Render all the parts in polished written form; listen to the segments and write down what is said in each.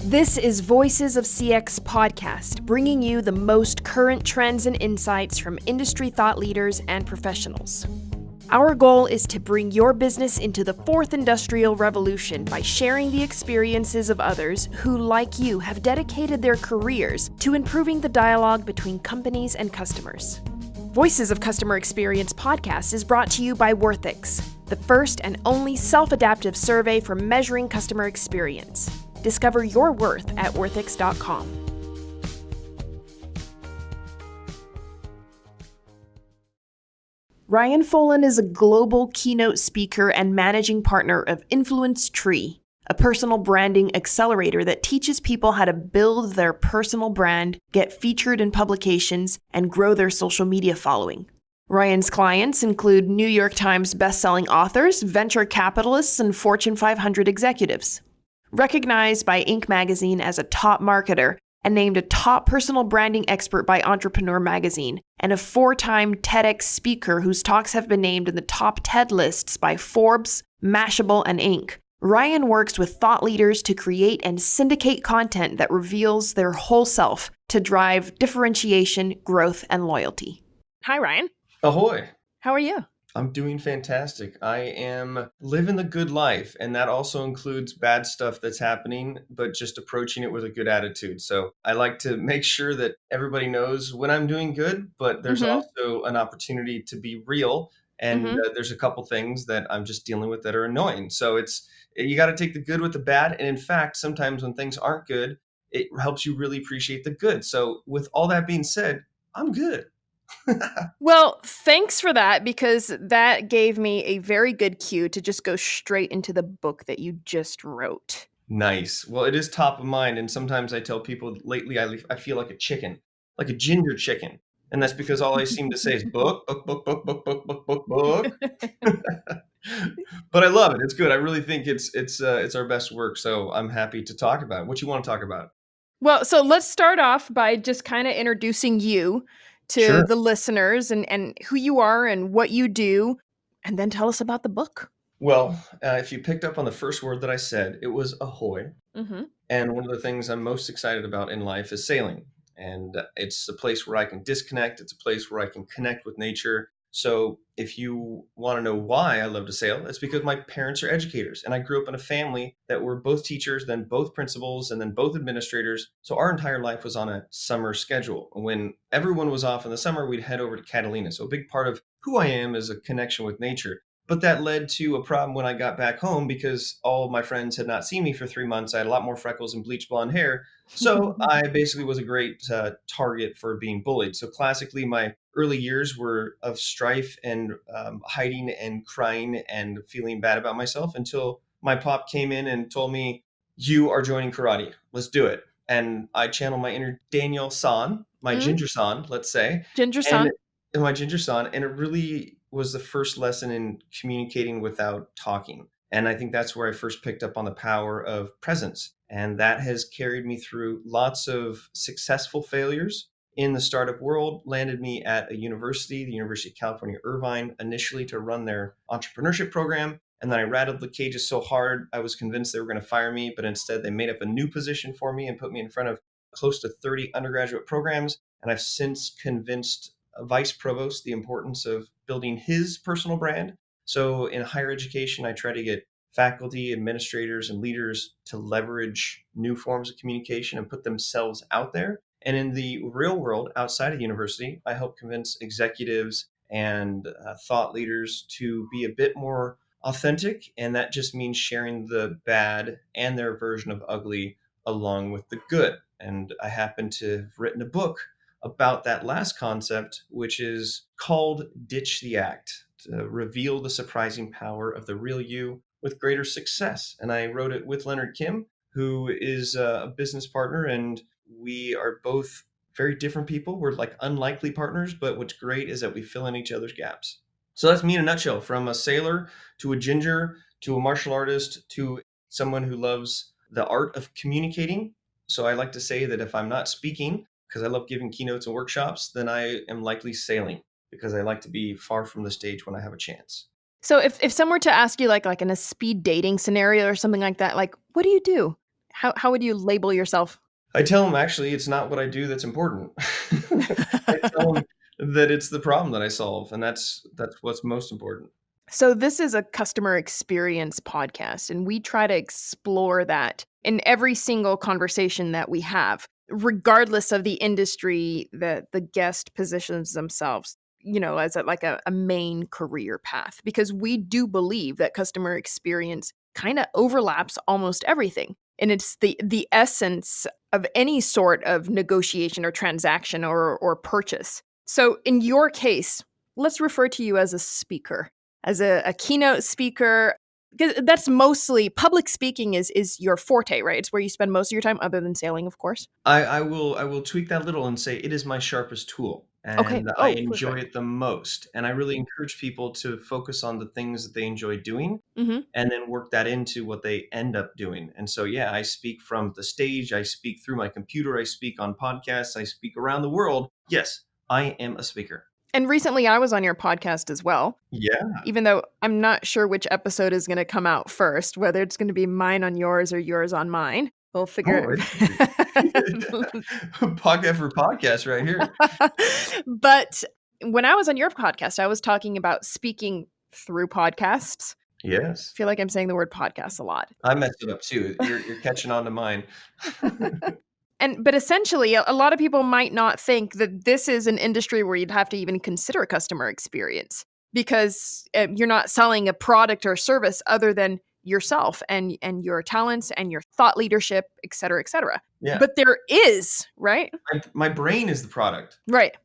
This is Voices of CX podcast, bringing you the most current trends and insights from industry thought leaders and professionals. Our goal is to bring your business into the fourth industrial revolution by sharing the experiences of others who, like you, have dedicated their careers to improving the dialogue between companies and customers. Voices of Customer Experience podcast is brought to you by Worthix, the first and only self-adaptive survey for measuring customer experience. Discover your worth at worthix.com. Ryan Foland is a global keynote speaker and managing partner of Influence Tree, a personal branding accelerator that teaches people how to build their personal brand, get featured in publications, and grow their social media following. Ryan's clients include New York Times bestselling authors, venture capitalists, and Fortune 500 executives. Recognized by Inc. magazine as a top marketer and named a top personal branding expert by Entrepreneur magazine, and a 4-time TEDx speaker whose talks have been named in the top TED lists by Forbes, Mashable, and Inc., Ryan works with thought leaders to create and syndicate content that reveals their whole self to drive differentiation, growth, and loyalty. Hi, Ryan. Ahoy. How are you? I'm doing fantastic. I am living the good life, and that also includes bad stuff that's happening, but just approaching it with a good attitude. So I like to make sure that everybody knows when I'm doing good, but there's also an opportunity to be real. And there's a couple things that I'm just dealing with that are annoying. So you got to take the good with the bad. And in fact, sometimes when things aren't good, it helps you really appreciate the good. So with all that being said, I'm good. Well, thanks for that, because that gave me a very good cue to just go straight into the book that you just wrote. Nice. Well, it is top of mind. And sometimes I tell people lately I feel like a chicken, like a ginger chicken. And that's because all I seem to say is book, book, book, book, book, book, book, book, book. But I love it. It's good. I really think it's our best work. So I'm happy to talk about it. What you want to talk about? Well, so let's start off by just kind of introducing you to the listeners and who you are and what you do, and then tell us about the book. Well, if you picked up on the first word that I said, it was ahoy. And one of the things I'm most excited about in life is sailing. And it's a place where I can disconnect. It's a place where I can connect with nature. So if you want to know why I love to sail, it's because my parents are educators. And I grew up in a family that were both teachers, then both principals, and then both administrators. So our entire life was on a summer schedule. When everyone was off in the summer, we'd head over to Catalina. So a big part of who I am is a connection with nature. But that led to a problem when I got back home because all my friends had not seen me for 3 months. I had a lot more freckles and bleach blonde hair. So I basically was a great target for being bullied. So classically, my early years were of strife and hiding and crying and feeling bad about myself until my pop came in and told me, "You are joining karate. Let's do it." And I channeled my inner Daniel San, my ginger san, let's say. Ginger san. And my ginger san. And it really was the first lesson in communicating without talking. And I think that's where I first picked up on the power of presence. And that has carried me through lots of successful failures in the startup world, landed me at a university, the University of California, Irvine, initially to run their entrepreneurship program. And then I rattled the cages so hard, I was convinced they were going to fire me, but instead they made up a new position for me and put me in front of close to 30 undergraduate programs. And I've since convinced a vice provost the importance of building his personal brand. So in higher education, I try to get faculty, administrators, and leaders to leverage new forms of communication and put themselves out there. And in the real world, outside of university, I help convince executives and thought leaders to be a bit more authentic. And that just means sharing the bad and their version of ugly along with the good. And I happen to have written a book about that last concept, which is called Ditch the Act, to reveal the surprising power of the real you with greater success. And I wrote it with Leonard Kim, who is a business partner, and we are both very different people. We're like unlikely partners, but what's great is that we fill in each other's gaps. So that's me in a nutshell, from a sailor to a ginger to a martial artist to someone who loves the art of communicating. So I like to say that if I'm not speaking, because I love giving keynotes and workshops, then I am likely sailing, because I like to be far from the stage when I have a chance. So if someone were to ask you like in a speed dating scenario or something like that, like, what do you do? How would you label yourself? I tell them, actually, it's not what I do that's important. I tell them that it's the problem that I solve, and that's what's most important. So this is a customer experience podcast, and we try to explore that in every single conversation that we have, regardless of the industry that the guest positions themselves, as a main career path, because we do believe that customer experience kind of overlaps almost everything. And it's the essence of any sort of negotiation or transaction or purchase. So in your case, let's refer to you as a speaker, as a keynote speaker. 'Cause that's mostly public speaking is your forte, right? It's where you spend most of your time, other than sailing, of course. I will tweak that little and say it is my sharpest tool, Okay. and I Oh, enjoy perfect. it the most. And I really encourage people to focus on the things that they enjoy doing, Hmm. and then work that into what they end up doing. And so, yeah, I speak from the stage, I speak through my computer, I speak on podcasts, I speak around the world. Yes, I am a speaker. And recently, I was on your podcast as well. Yeah. Even though I'm not sure which episode is going to come out first, whether it's going to be mine on yours or yours on mine. We'll Oh, figure podcast for podcast right here. But when I was on your podcast, I was talking about speaking through podcasts. I Yes. feel like I'm saying the word podcast a lot. I messed it up too. You're catching on to mine. But essentially, a lot of people might not think that this is an industry where you'd have to even consider a customer experience, because you're not selling a product or service other than yourself and your talents and your thought leadership, et cetera, et cetera. Yeah. But there is, right? My brain is the product. Right.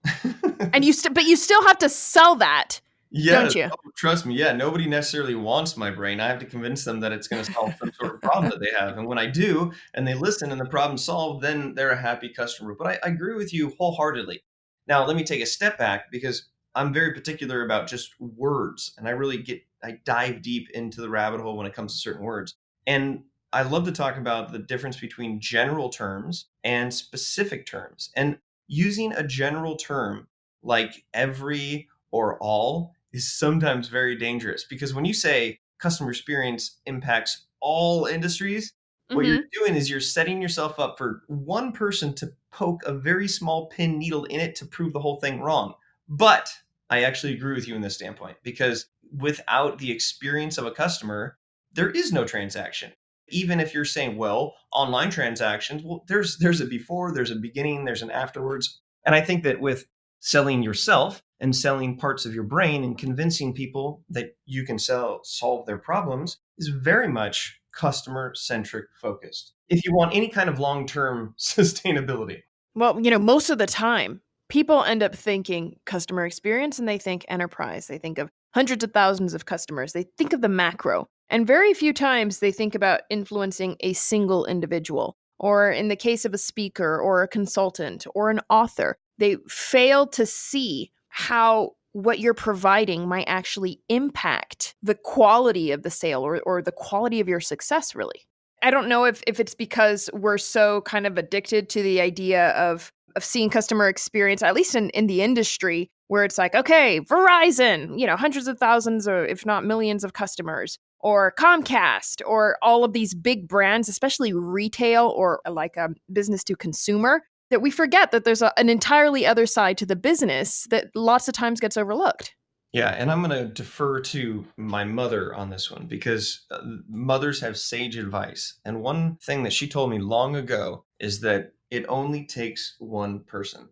And but you still have to sell that, Yes. don't you? Oh, trust me. Yeah. Nobody necessarily wants my brain. I have to convince them that it's going to solve some sort of problem that they have. And when I do, and they listen and the problem's solved, then they're a happy customer. But I agree with you wholeheartedly. Now, let me take a step back, because I'm very particular about just words. And I dive deep into the rabbit hole when it comes to certain words. And I love to talk about the difference between general terms and specific terms. And using a general term like every or all is sometimes very dangerous, because when you say customer experience impacts all industries, what you're Hmm. doing is you're setting yourself up for one person to poke a very small pin needle in it to prove the whole thing wrong. But I actually agree with you in this standpoint, because without the experience of a customer, there is no transaction. Even if you're saying, well, online transactions, well, there's a before, there's a beginning, there's an afterwards. And I think that with selling yourself and selling parts of your brain and convincing people that you can solve their problems is very much customer centric focused, if you want any kind of long-term sustainability. Well, most of the time, people end up thinking customer experience and they think enterprise. They think of hundreds of thousands of customers. They think of the macro. And very few times they think about influencing a single individual. Or in the case of a speaker or a consultant or an author, they fail to see how what you're providing might actually impact the quality of the sale or the quality of your success, really. I don't know if it's because we're so kind of addicted to the idea of seeing customer experience, at least in the industry, where it's like, okay, Verizon, hundreds of thousands or if not millions of customers, or Comcast, or all of these big brands, especially retail or like a business to consumer, that we forget that there's an entirely other side to the business that lots of times gets overlooked. Yeah, and I'm going to defer to my mother on this one, because mothers have sage advice. And one thing that she told me long ago is that it only takes one person.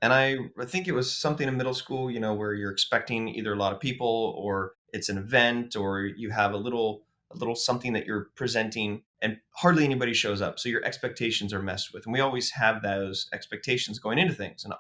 And I think it was something in middle school, where you're expecting either a lot of people, or it's an event, or you have a little something that you're presenting, and hardly anybody shows up. So your expectations are messed with. And we always have those expectations going into things. And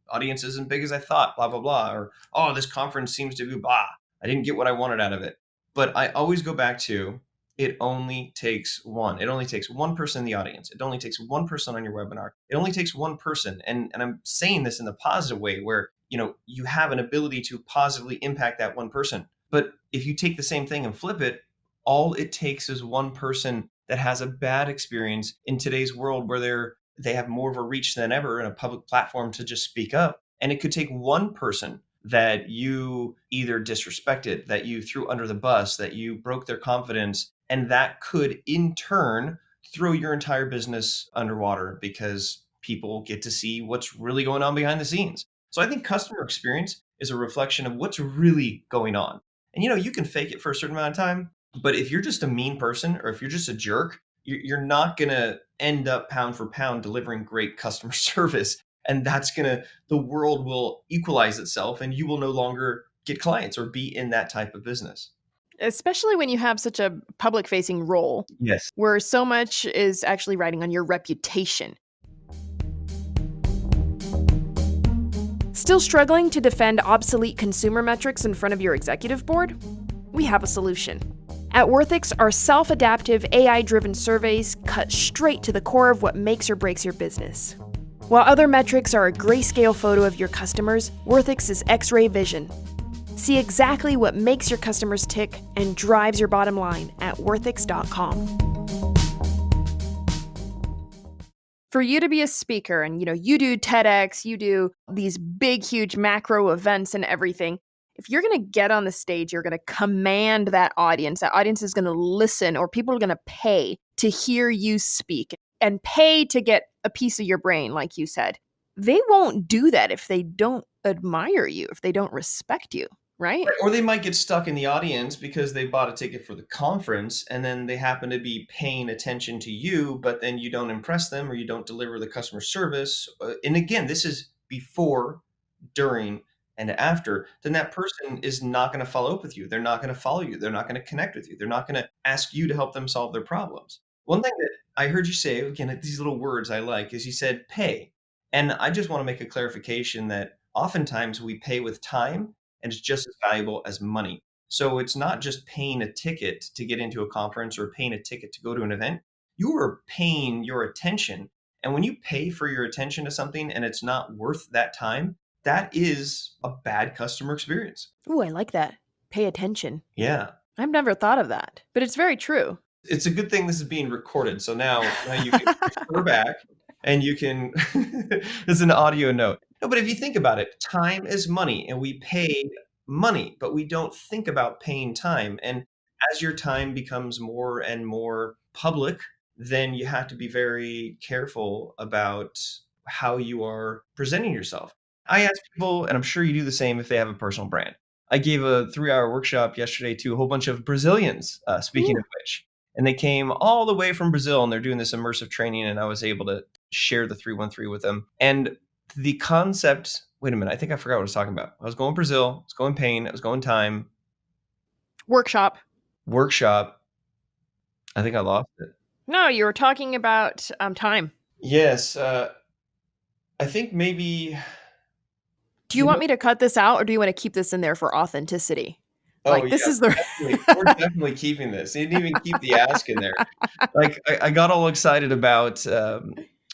audience isn't big as I thought, blah, blah, blah. Or, this conference seems to be blah. I didn't get what I wanted out of it. But I always go back to, it only takes one. It only takes one person in the audience. It only takes one person on your webinar. It only takes one person. And I'm saying this in the positive way, where, you have an ability to positively impact that one person. But if you take the same thing and flip it, all it takes is one person that has a bad experience in today's world, where they have more of a reach than ever in a public platform to just speak up. And it could take one person that you either disrespected, that you threw under the bus, that you broke their confidence, and that could in turn throw your entire business underwater because people get to see what's really going on behind the scenes. So I think customer experience is a reflection of what's really going on. And you can fake it for a certain amount of time, but if you're just a mean person or if you're just a jerk, you're not going to end up pound for pound delivering great customer service. And the world will equalize itself and you will no longer get clients or be in that type of business. Especially when you have such a public-facing role Yes. where so much is actually riding on your reputation. Still struggling to defend obsolete consumer metrics in front of your executive board? We have a solution. At Worthix, our self-adaptive AI-driven surveys cut straight to the core of what makes or breaks your business. While other metrics are a grayscale photo of your customers, Worthix is X-ray vision. See exactly what makes your customers tick and drives your bottom line at worthix.com. For you to be a speaker and you do TEDx, you do these big, huge macro events and everything, if you're going to get on the stage, you're going to command that audience. That audience is going to listen, or people are going to pay to hear you speak and pay to get a piece of your brain, like you said. They won't do that if they don't admire you, if they don't respect you, right? Or they might get stuck in the audience because they bought a ticket for the conference and then they happen to be paying attention to you, but then you don't impress them or you don't deliver the customer service. And again, this is before, during, and after. Then that person is not going to follow up with you. They're not going to follow you. They're not going to connect with you. They're not going to ask you to help them solve their problems. One thing that I heard you say, again, these little words I like, is you said pay. And I just want to make a clarification that oftentimes we pay with time and it's just as valuable as money. So it's not just paying a ticket to get into a conference or paying a ticket to go to an event. You are paying your attention. And when you pay for your attention to something and it's not worth that time, that is a bad customer experience. Ooh, I like that. Pay attention. Yeah. I've never thought of that, but it's very true. It's a good thing this is being recorded. So now you can refer back and you can, this is an audio note. No, but if you think about it, time is money and we pay money, but we don't think about paying time. And as your time becomes more and more public, then you have to be very careful about how you are presenting yourself. I ask people, and I'm sure you do the same if they have a personal brand. I gave a 3-hour workshop yesterday to a whole bunch of Brazilians, speaking Ooh. of which, and they came all the way from Brazil and they're doing this immersive training. And I was able to share the 313 with them. And the concept, wait a minute, I think I forgot what I was talking about. I was going Brazil, I was going pain, I was going time. Workshop. I think I lost it. No, you were talking about time. Yes. I think maybe. Do you want me to cut this out or do you want to keep this in there for authenticity? This is the. We're definitely keeping this. You didn't even keep the ask in there. Like I got all excited about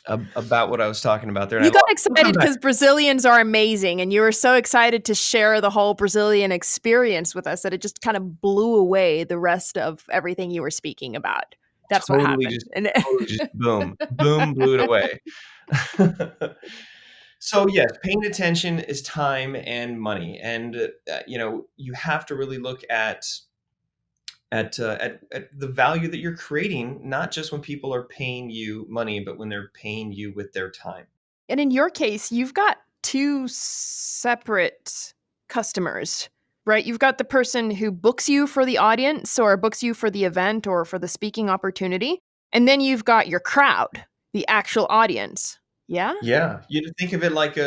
what I was talking about there. You got excited because Brazilians are amazing and you were so excited to share the whole Brazilian experience with us that it just kind of blew away the rest of everything you were speaking about. That's what happened. Just boom, blew it away. So yes, paying attention is time and money. And, you have to really look at the value that you're creating, not just when people are paying you money, but when they're paying you with their time. And in your case, you've got two separate customers, right? You've got the person who books you for the audience or books you for the event or for the speaking opportunity. And then you've got your crowd, the actual audience. Yeah? Yeah. You think of it like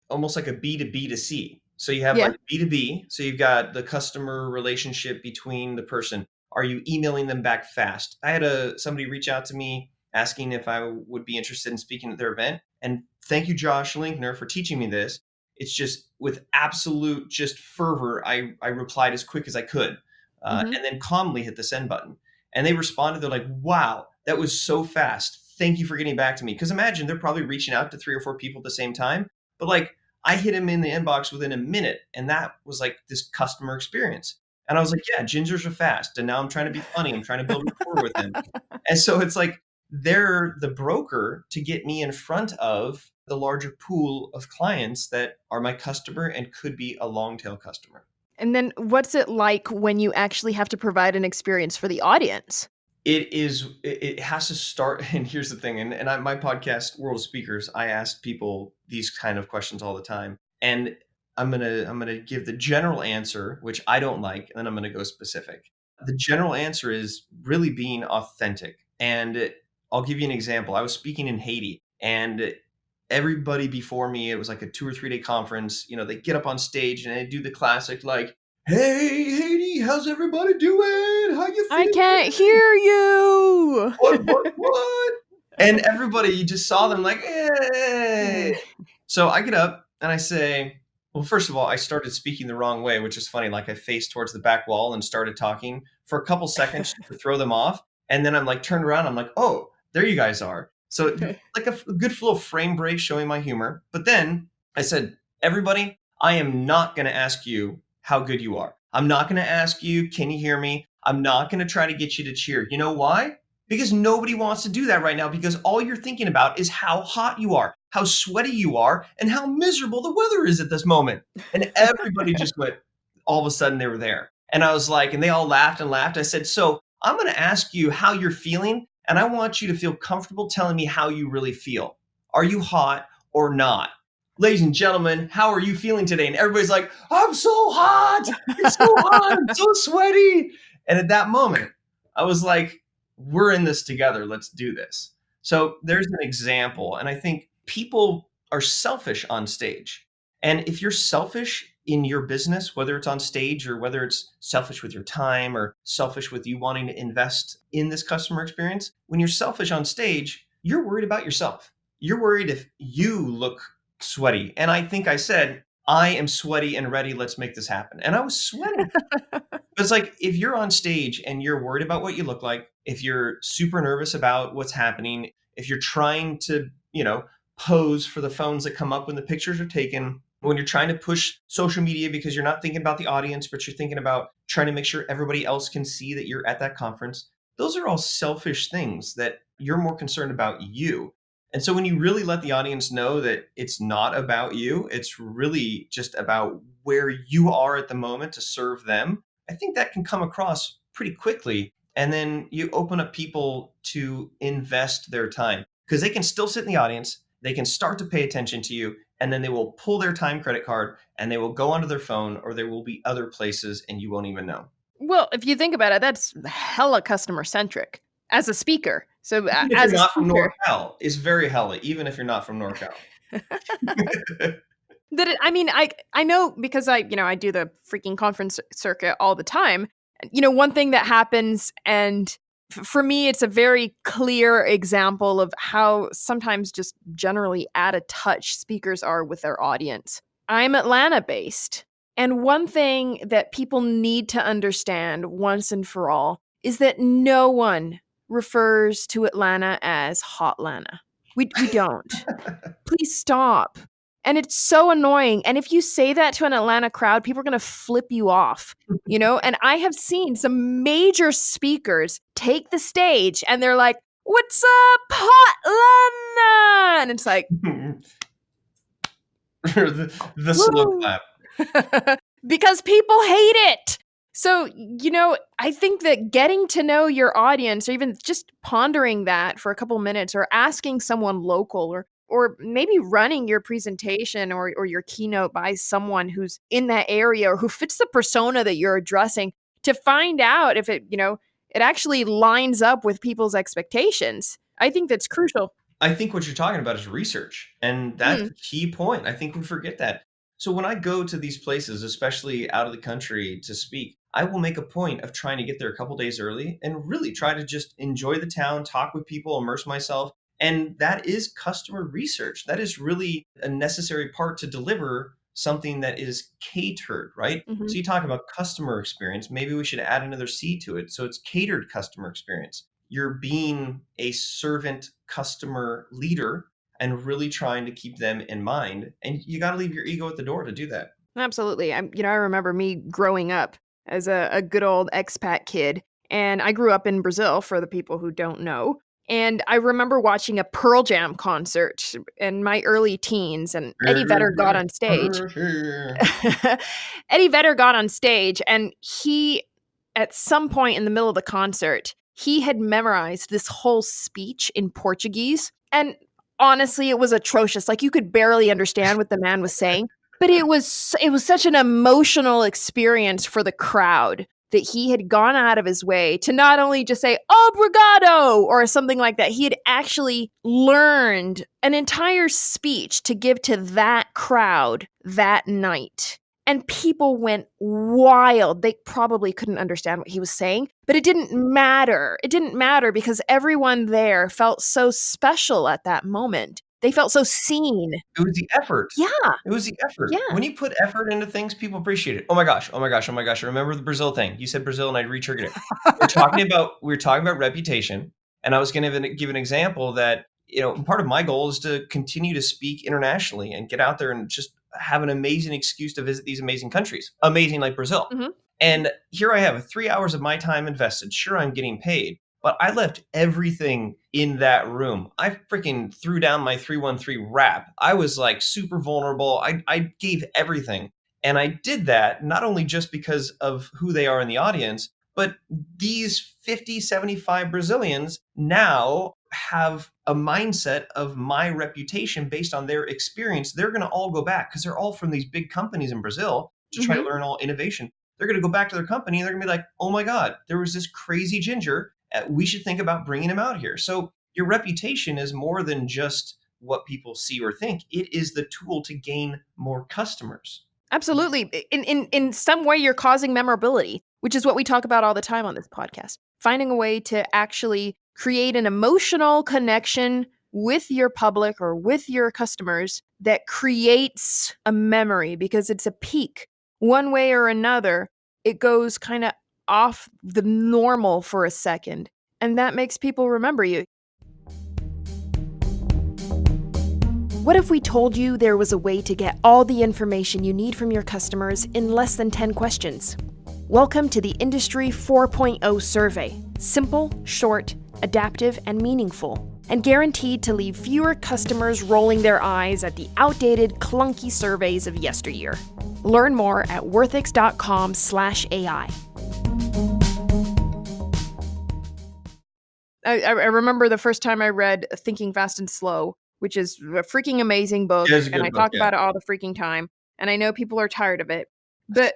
almost like a B2B to C. So you have like B2B. So you've got the customer relationship between the person. Are you emailing them back fast? I had somebody reach out to me asking if I would be interested in speaking at their event. And thank you, Josh Linkner, for teaching me this. It's just with absolute just fervor, I replied as quick as I could and then calmly hit the send button. And they responded. They're like, wow, that was so fast. Thank you for getting back to me. Because imagine they're probably reaching out to 3 or 4 people at the same time. But like I hit him in the inbox within a minute. And that was like this customer experience. And I was like, yeah, gingers are fast. And now I'm trying to be funny. I'm trying to build rapport with them. And so it's like they're the broker to get me in front of the larger pool of clients that are my customer and could be a long tail customer. And then what's it like when you actually have to provide an experience for the audience? it has to start. And here's the thing. My podcast, World of Speakers, I ask people these kind of questions all the time. And I'm gonna give the general answer, which I don't like, and then I'm gonna go specific. The general answer is really being authentic. And I'll give you an example. I was speaking in Haiti, and everybody before me, it was like a 2 or 3 day conference. They get up on stage and they do the classic, like, "Hey, Haiti, how's everybody doing? How you I feeling? can't hear you. What?" And everybody, you just saw them like, "Hey." So I get up and I say, well, first of all, I started speaking the wrong way, which is funny. Like, I faced towards the back wall and started talking for a couple seconds to throw them off. And then I'm like, turned around. I'm like, oh, there you guys are. So like a good little frame break showing my humor. But then I said, everybody, I am not going to ask you how good you are. I'm not going to ask you, can you hear me? I'm not going to try to get you to cheer. You know why? Because nobody wants to do that right now, because all you're thinking about is how hot you are, how sweaty you are, and how miserable the weather is at this moment. And everybody just went, all of a sudden they were there. And I was like, and they all laughed and laughed. I said, so I'm going to ask you how you're feeling, and I want you to feel comfortable telling me how you really feel. Are you hot or not? Ladies and gentlemen, how are you feeling today? And everybody's like, I'm so hot. It's so hot. I'm so sweaty. And at that moment, I was like, we're in this together. Let's do this. So there's an example. And I think people are selfish on stage. And if you're selfish in your business, whether it's on stage or whether it's selfish with your time or selfish with you wanting to invest in this customer experience, when you're selfish on stage, you're worried about yourself. You're worried if you look sweaty. And I think I said, I am sweaty and ready. Let's make this happen. And I was sweating. It's like, if you're on stage and you're worried about what you look like, if you're super nervous about what's happening, if you're trying to, pose for the phones that come up when the pictures are taken, when you're trying to push social media because you're not thinking about the audience, but you're thinking about trying to make sure everybody else can see that you're at that conference, those are all selfish things that you're more concerned about you. And so when you really let the audience know that it's not about you, it's really just about where you are at the moment to serve them, I think that can come across pretty quickly. And then you open up people to invest their time, because they can still sit in the audience. They can start to pay attention to you, and then they will pull their time credit card and they will go onto their phone, or there will be other places and you won't even know. Well, if you think about it, that's hella customer centric as a speaker. So Even if as you're a not from speaker, NorCal, it's very hella, even if you're not from NorCal. I know, because I do the freaking conference circuit all the time. One thing that happens, and for me, it's a very clear example of how sometimes just generally out of touch speakers are with their audience. I'm Atlanta based. And one thing that people need to understand once and for all is that no one refers to Atlanta as Hotlanta. We don't. Please stop. And it's so annoying. And if you say that to an Atlanta crowd, people are going to flip you off, And I have seen some major speakers take the stage and they're like, "What's up, Hotlanta?" And it's like, the slow clap. because people hate it. So, I think that getting to know your audience, or even just pondering that for a couple minutes, or asking someone local, or maybe running your presentation or your keynote by someone who's in that area or who fits the persona that you're addressing, to find out if it actually lines up with people's expectations. I think that's crucial. I think what you're talking about is research. And that's a key point. I think we forget that. So when I go to these places, especially out of the country, to speak, I will make a point of trying to get there a couple days early and really try to just enjoy the town, talk with people, immerse myself. And that is customer research. That is really a necessary part to deliver something that is catered, right? Mhm. So you talk about customer experience. Maybe we should add another C to it. So it's catered customer experience. You're being a servant customer leader and really trying to keep them in mind. And you got to leave your ego at the door to do that. Absolutely. I remember me growing up as a good old expat kid, and I grew up in Brazil, for the people who don't know. And I remember watching a Pearl Jam concert in my early teens, and Eddie Vedder got on stage. Eddie Vedder got on stage, and he, at some point in the middle of the concert, he had memorized this whole speech in Portuguese. And honestly, it was atrocious. Like, you could barely understand what the man was saying. But it was such an emotional experience for the crowd that he had gone out of his way to not only just say obrigado or something like that. He had actually learned an entire speech to give to that crowd that night. And people went wild. They probably couldn't understand what he was saying, but it didn't matter. It didn't matter because everyone there felt so special at that moment. They felt so seen. It was the effort. Yeah. It was the effort. Yeah. When you put effort into things, people appreciate it. Oh my gosh. Oh my gosh. Oh my gosh. I remember the Brazil thing. You said Brazil and I re-triggered it. we were talking about reputation. And I was going to give an example that, part of my goal is to continue to speak internationally and get out there and just have an amazing excuse to visit these amazing countries. Amazing like Brazil. Mhm. And here I have 3 hours of my time invested. Sure, I'm getting paid. But I left everything in that room. I freaking threw down my 313 rap. I was like super vulnerable. I gave everything. And I did that not only just because of who they are in the audience, but these 50, 75 Brazilians now have a mindset of my reputation based on their experience. They're going to all go back because they're all from these big companies in Brazil to try to learn all innovation. They're going to go back to their company and they're going to be like, oh my God, there was this crazy ginger. We should think about bringing him out here. So your reputation is more than just what people see or think. It is the tool to gain more customers. Absolutely. In some way, you're causing memorability, which is what we talk about all the time on this podcast. Finding a way to actually create an emotional connection with your public or with your customers that creates a memory because it's a peak. One way or another, it goes kind of off the normal for a second, and that makes people remember you. What if we told you there was a way to get all the information you need from your customers in less than 10 questions? Welcome to the Industry 4.0 survey. Simple, short, adaptive, and meaningful, and guaranteed to leave fewer customers rolling their eyes at the outdated, clunky surveys of yesteryear. Learn more at worthix.com/AI. I remember the first time I read Thinking Fast and Slow, which is a freaking amazing book, and I talk about it all the freaking time, and I know people are tired of it, but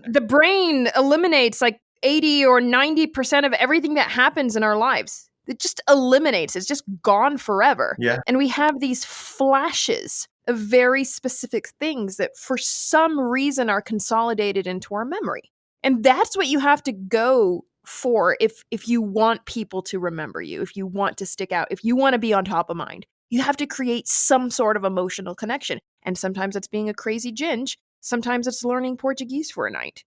the brain eliminates like 80 or 90% of everything that happens in our lives. It just eliminates. It's just gone forever. Yeah. And we have these flashes of very specific things that for some reason are consolidated into our memory. And that's what you have to go for if you want people to remember you, if you want to stick out, if you want to be on top of mind. You have to create some sort of emotional connection. And sometimes it's being a crazy ginge. Sometimes it's learning Portuguese for a night,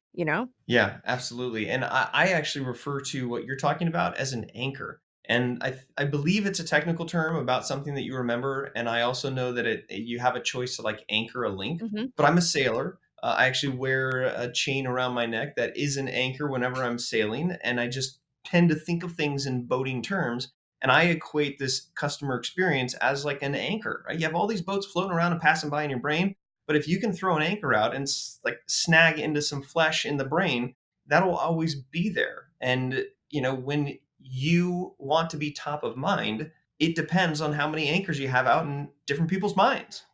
Yeah, absolutely. And I actually refer to what you're talking about as an anchor. And I believe it's a technical term about something that you remember. And I also know that you have a choice to like anchor a link. But I'm a sailor. I actually wear a chain around my neck that is an anchor whenever I'm sailing. And I just tend to think of things in boating terms. And I equate this customer experience as like an anchor, right? You have all these boats floating around and passing by in your brain. But if you can throw an anchor out and like snag into some flesh in the brain, that'll always be there. And, when you want to be top of mind, it depends on how many anchors you have out in different people's minds.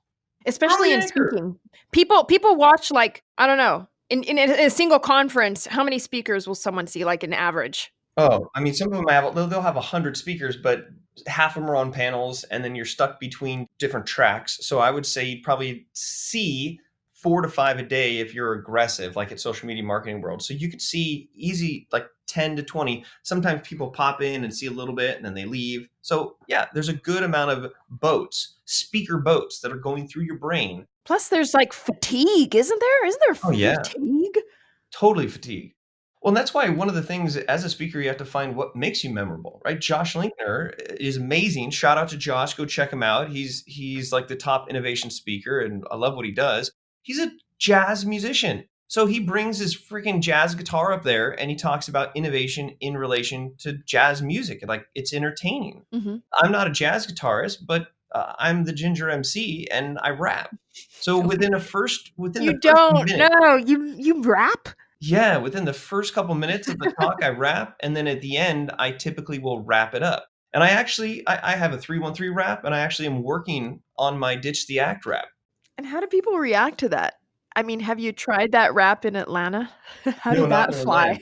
Especially in speaking. People watch, like, I don't know, in a single conference, how many speakers will someone see, like an average? Oh, I mean, some of them they'll have 100 speakers, but half of them are on panels, and then you're stuck between different tracks. So I would say you'd probably see 4 to 5 a day if you're aggressive, like at social media marketing world. So you could see easy like 10 to 20. Sometimes people pop in and see a little bit and then they leave. So yeah, there's a good amount of speaker boats that are going through your brain. Plus there's like fatigue, isn't there? Isn't there yeah. fatigue? Totally fatigue. Well, and that's why one of the things as a speaker, you have to find what makes you memorable, right? Josh Linkner is amazing. Shout out to Josh. Go check him out. He's like the top innovation speaker, and I love what he does. He's a jazz musician. So he brings his freaking jazz guitar up there and he talks about innovation in relation to jazz music. Like, it's entertaining. I'm not a jazz guitarist, but I'm the ginger MC and I rap. So within the first minute, you rap? Yeah, within the first couple minutes of the talk, I wrap, and then at the end, I typically will wrap it up. And I have a 313 wrap, and I actually am working on my Ditch the Act wrap. And how do people react to that? I mean, have you tried that rap in Atlanta? How No, did not that in Atlanta.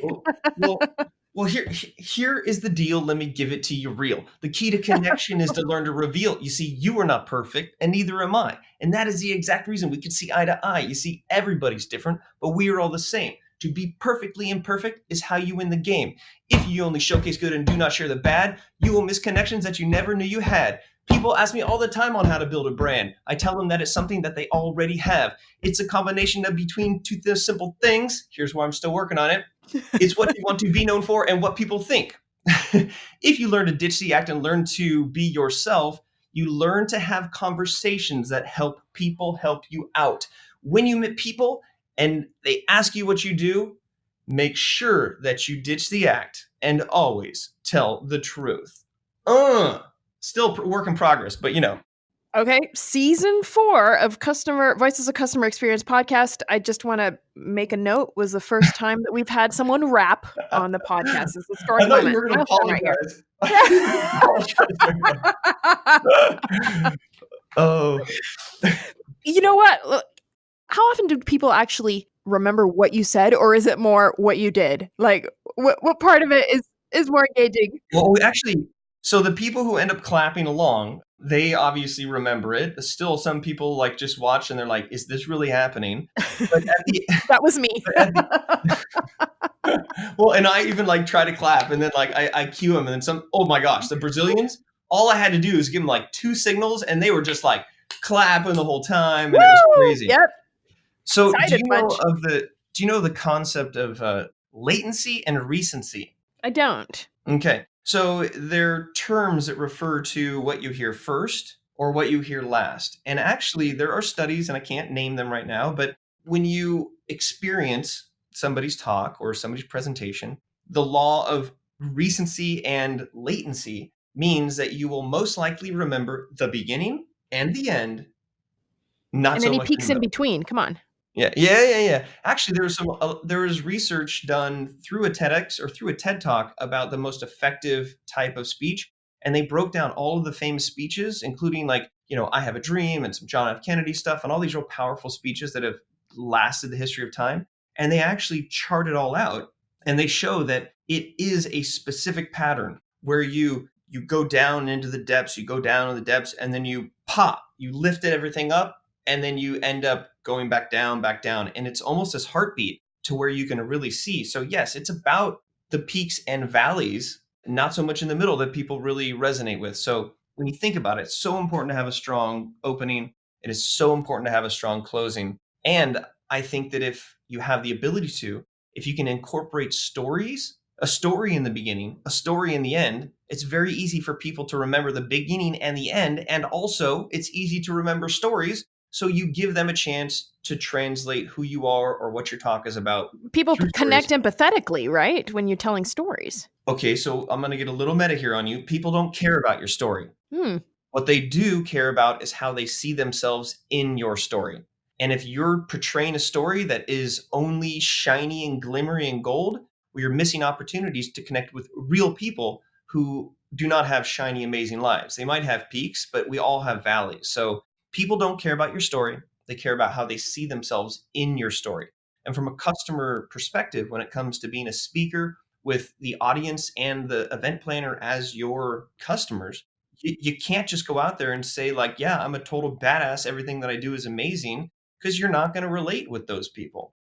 fly? Well, here is the deal. Let me give it to you real. The key to connection is to learn to reveal. You see, you are not perfect, and neither am I. And that is the exact reason we can see eye to eye. You see, everybody's different, but we are all the same. To be perfectly imperfect is how you win the game. If you only showcase good and do not share the bad, you will miss connections that you never knew you had. People ask me all the time on how to build a brand. I tell them that it's something that they already have. It's a combination of between two simple things. Here's why I'm still working on it. It's what you want to be known for and what people think. If you learn to ditch the act and learn to be yourself, you learn to have conversations that help people help you out. When you meet people and they ask you what you do, make sure that you ditch the act and always tell the truth. Still work in progress, but Okay, season 4 of Voices of Customer Experience podcast. I just want to make a note, was the first time that we've had someone rap on the podcast. It's a historic I thought you moment. were going to Milestone right here. apologize. I thought you were gonna apologize. Oh, You know what? Look, how often do people actually remember what you said, or is it more what you did? Like, what part of it is more engaging? well, actually, so the people who end up clapping along, they obviously remember it. Still, some people like just watch and they're like, "Is this really happening?" But That was me. well, and I even like try to clap, and then like I cue them, and then some. Oh my gosh, the Brazilians! All I had to do is give them like 2 signals, and they were just like clapping the whole time, and it was crazy. Yep. So, Excited bunch. do you know the concept of latency and recency? I don't. Okay, so they're terms that refer to what you hear first or what you hear last. And actually, there are studies, and I can't name them right now, but when you experience somebody's talk or somebody's presentation, the law of recency and latency means that you will most likely remember the beginning and the end, not And so any much in peaks the in middle. between. Come on. Yeah. Actually, there was research done through a TEDx or through a TED Talk about the most effective type of speech, and they broke down all of the famous speeches, including like "I Have a Dream" and some John F. Kennedy stuff, and all these real powerful speeches that have lasted the history of time. And they actually chart it all out, and they show that it is a specific pattern where you go down into the depths, you go down in the depths, and then you pop, you lift everything up, and then you end up going back down, and it's almost this heartbeat to where you can really see. So yes, it's about the peaks and valleys, not so much in the middle that people really resonate with. So when you think about it, it's so important to have a strong opening. It is so important to have a strong closing. And I think that if you have the ability to, if you can incorporate stories, a story in the beginning, a story in the end, it's very easy for people to remember the beginning and the end. And also, it's easy to remember stories. So you give them a chance to translate who you are or what your talk is about. People through connect stories. empathetically, right? When you're telling stories. Okay, so I'm going to get a little meta here on you. People don't care about your story. What they do care about is how they see themselves in your story. And if you're portraying a story that is only shiny and glimmery and gold, well, you're missing opportunities to connect with real people who do not have shiny, amazing lives. They might have peaks, but we all have valleys. So people don't care about your story. They care about how they see themselves in your story. And from a customer perspective, when it comes to being a speaker with the audience and the event planner as your customers, you can't just go out there and say like, yeah, I'm a total badass, everything that I do is amazing, because you're not going to relate with those people.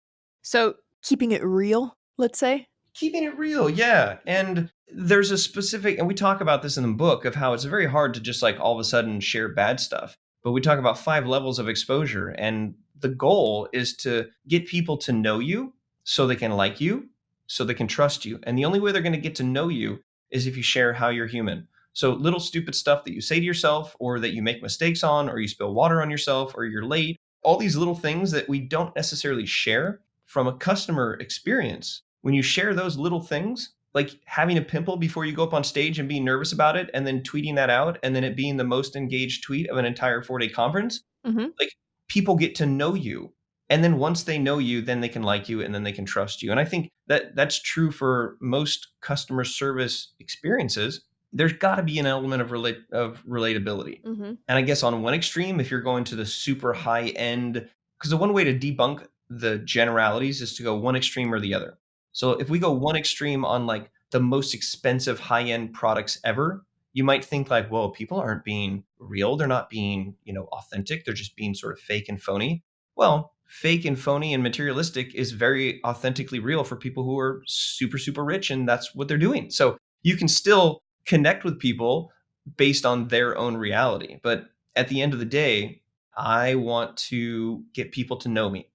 So keeping it real, let's say. Keeping it real, yeah. And there's a specific, and we talk about this in the book, of how it's very hard to just like all of a sudden share bad stuff. But we talk about 5 levels of exposure, and the goal is to get people to know you so they can like you, so they can trust you. And the only way they're going to get to know you is if you share how you're human. So little stupid stuff that you say to yourself, or that you make mistakes on, or you spill water on yourself, or you're late, all these little things that we don't necessarily share from a customer experience. When you share those little things, like having a pimple before you go up on stage and being nervous about it, and then tweeting that out, and then it being the most engaged tweet of an entire 4-day conference, Mm-hmm. like people get to know you And then once they know you, then they can like you and then they can trust you. And I think that that's true for most customer service experiences. There's got to be an element of relatability. Mm-hmm. And I guess on one extreme, if you're going to the super high end, because the one way to debunk the generalities is to go one extreme or the other. So if we go one extreme on like the most expensive high end products ever, you might think like, well, people aren't being real. They're not being, authentic. They're just being sort of fake and phony. Well, fake and phony and materialistic is very authentically real for people who are super, super rich, and that's what they're doing. So you can still connect with people based on their own reality. But at the end of the day, I want to get people to know me.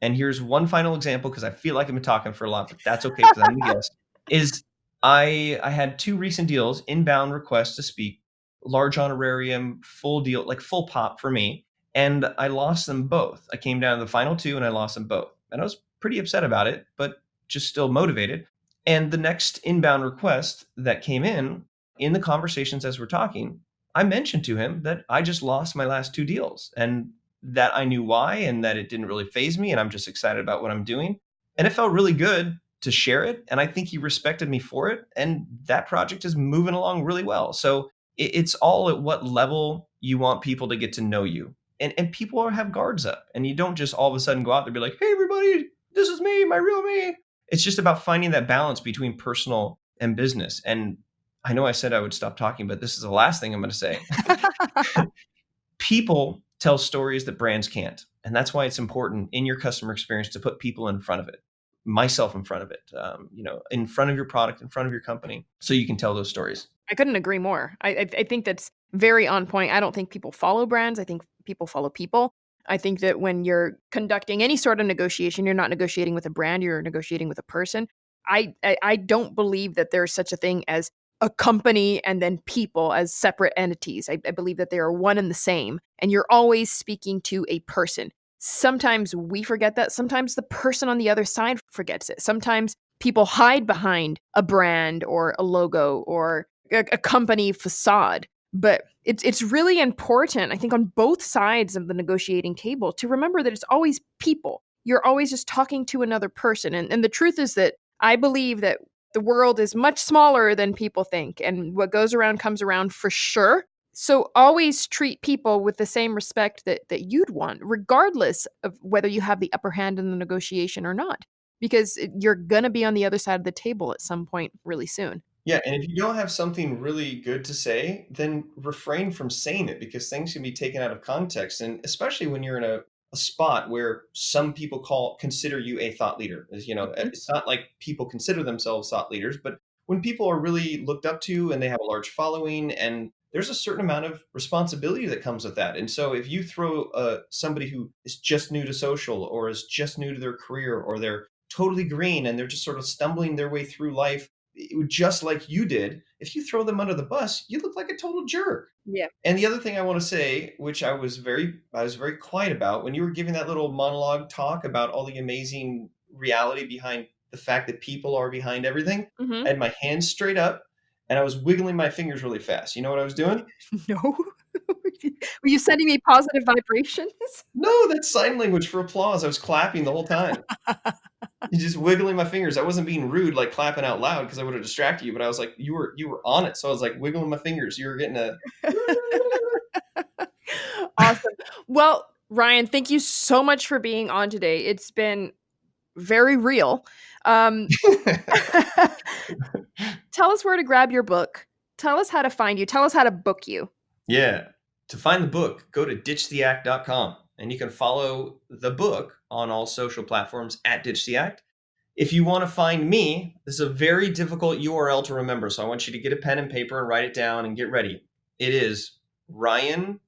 And here's one final example because I feel like I've been talking for a lot, but that's okay because I'm the guest. Is I had two recent deals, inbound requests to speak, large honorarium, full deal, like full pop for me. And I lost them both. I came down to the final two and I lost them both. And I was pretty upset about it, but just still motivated. And the next inbound request that came in the conversations as we're talking, I mentioned to him that I just lost my last two deals and that I knew why and that it didn't really phase me. And I'm just excited about what I'm doing. And it felt really good to share it. And I think he respected me for it. And that project is moving along really well. So it's all at what level you want people to get to know you. And people have guards up. And you don't just all of a sudden go out there and be like, hey, everybody, this is me, my real me. It's just about finding that balance between personal and business. And I know I said I would stop talking, but this is the last thing I'm going to say. People tell stories that brands can't. And that's why it's important in your customer experience to put people in front of it, myself in front of it, in front of your product, in front of your company, so you can tell those stories. I couldn't agree more. I think that's very on point. I don't think people follow brands. I think people follow people. I think that when you're conducting any sort of negotiation, you're not negotiating with a brand, you're negotiating with a person. I don't believe that there's such a thing as a company and then people as separate entities. I believe that they are one and the same, and you're always speaking to a person. Sometimes we forget that. Sometimes the person on the other side forgets it. Sometimes people hide behind a brand or a logo or a company facade. But it's really important, I think, on both sides of the negotiating table to remember that it's always people. You're always just talking to another person. And the truth is that I believe that the world is much smaller than people think. And what goes around comes around for sure. So always treat people with the same respect that you'd want, regardless of whether you have the upper hand in the negotiation or not, because you're going to be on the other side of the table at some point really soon. Yeah, and if you don't have something really good to say, then refrain from saying it because things can be taken out of context. And especially when you're in a spot where some people consider you a thought leader. Mhm. It's not like people consider themselves thought leaders, but when people are really looked up to and they have a large following, and there's a certain amount of responsibility that comes with that. And so if you throw somebody who is just new to social or is just new to their career or they're totally green and they're just sort of stumbling their way through life just like you did, if you throw them under the bus, you look like a total jerk. Yeah. And the other thing I want to say, which I was very quiet about when you were giving that little monologue talk about all the amazing reality behind the fact that people are behind everything, Hmm. I had my hands straight up and I was wiggling my fingers really fast. You know what I was doing? No. Were you sending me positive vibrations? No, that's sign language for applause. I was clapping the whole time. Just wiggling my fingers. I wasn't being rude, like clapping out loud because I would have distracted you. But I was like, you were on it, so I was like wiggling my fingers. You were getting a. Awesome. Well, Ryan, thank you so much for being on today. It's been very real. Um, tell us where to grab your book. Tell us how to find you. Tell us how to book you. Yeah. To find the book, go to ditchtheact.com and you can follow the book on all social platforms at Ditch the Act. If you want to find me, this is a very difficult URL to remember, so I want you to get a pen and paper and write it down and get ready. It is ryan.online.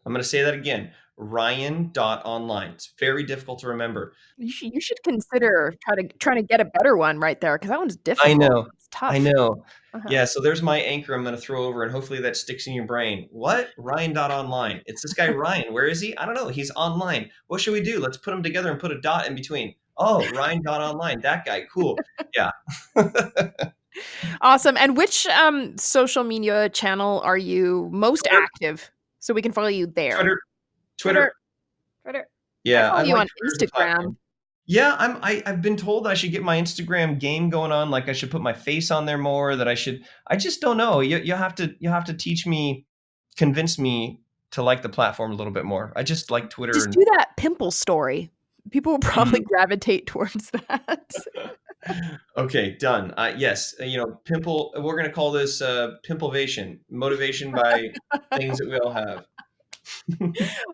I'm going to say that again, ryan.online. It's very difficult to remember. You should consider trying to get a better one right there because that one's I difficult. know. It's I tough. know. Uh-huh. Yeah, so there's my anchor I'm going to throw over, and hopefully that sticks in your brain. What? Ryan.online. It's this guy, Ryan. Where is he? I don't know. He's online. What should we do? Let's put them together and put a dot in between. Oh, Ryan.online. That guy. Cool. Yeah. Awesome. And which social media channel are you most Twitter, active so we can follow you there? Twitter, Twitter. I Yeah, follow I you like on Twitter as a Instagram. platform. Yeah, I've been told I should get my Instagram game going on. Like I should put my face on there more. That I just don't know. You have to teach me, convince me to like the platform a little bit more. I just like Twitter. Just do that pimple story. People will probably gravitate towards that. Okay, done. Yes, pimple. We're gonna call this pimpleivation, motivation by things that we all have.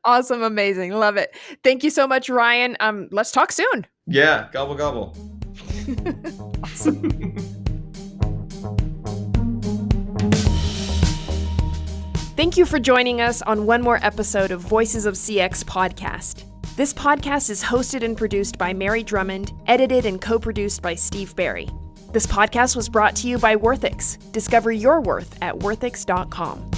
Awesome. Amazing. Love it. Thank you so much, Ryan. Let's talk soon. Yeah, gobble gobble. Awesome. Thank you for joining us on one more episode of Voices of CX podcast. This podcast is hosted and produced by Mary Drumond, edited and co-produced by Steve Barry. This podcast was brought to you by Worthix. Discover your worth at worthix.com.